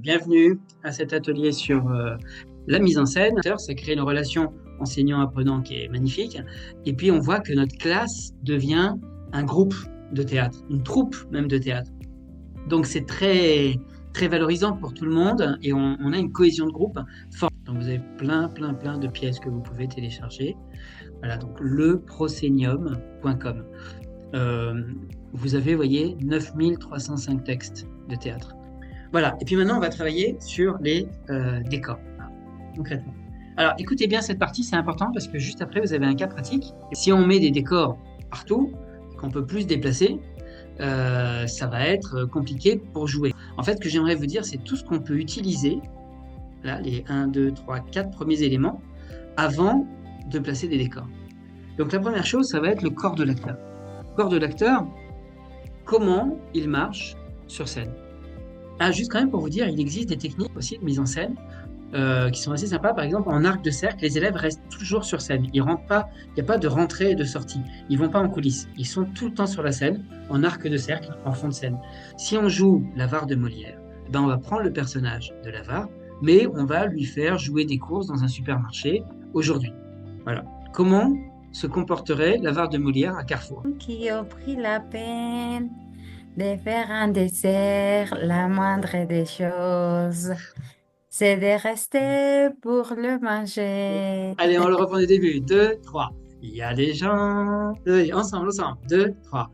Bienvenue à cet atelier sur la mise en scène. Ça crée une relation enseignant-apprenant qui est magnifique. Et puis, on voit que notre classe devient un groupe de théâtre, une troupe même de théâtre. Donc, c'est très, très valorisant pour tout le monde et on a une cohésion de groupe forte. Donc, vous avez plein de pièces que vous pouvez télécharger. Voilà, donc leproscenium.com. Vous avez, voyez, 9305 textes de théâtre. Voilà, et puis maintenant, on va travailler sur les décors, concrètement. Alors, écoutez bien cette partie, c'est important parce que juste après, vous avez un cas pratique. Si on met des décors partout, qu'on peut plus se déplacer, ça va être compliqué pour jouer. En fait, ce que j'aimerais vous dire, c'est tout ce qu'on peut utiliser, là, les 1, 2, 3, 4 premiers éléments, avant de placer des décors. Donc, la première chose, ça va être le corps de l'acteur. Le corps de l'acteur, comment il marche sur scène. Ah, juste quand même pour vous dire, il existe des techniques aussi de mise en scène qui sont assez sympas. Par exemple, en arc de cercle, les élèves restent toujours sur scène. Ils rentrent pas, il n'y a pas de rentrée et de sortie. Ils vont pas en coulisses. Ils sont tout le temps sur la scène, en arc de cercle, en fond de scène. Si on joue l'avare de Molière, on va prendre le personnage de l'avare, mais on va lui faire jouer des courses dans un supermarché aujourd'hui. Voilà. Comment se comporterait l'avare de Molière à Carrefour? Qui ont pris la peine de faire un dessert, la moindre des choses, c'est de rester pour le manger. Allez, on le reprend du début. 2, 3. Il y a des gens. Ensemble. 2, 3.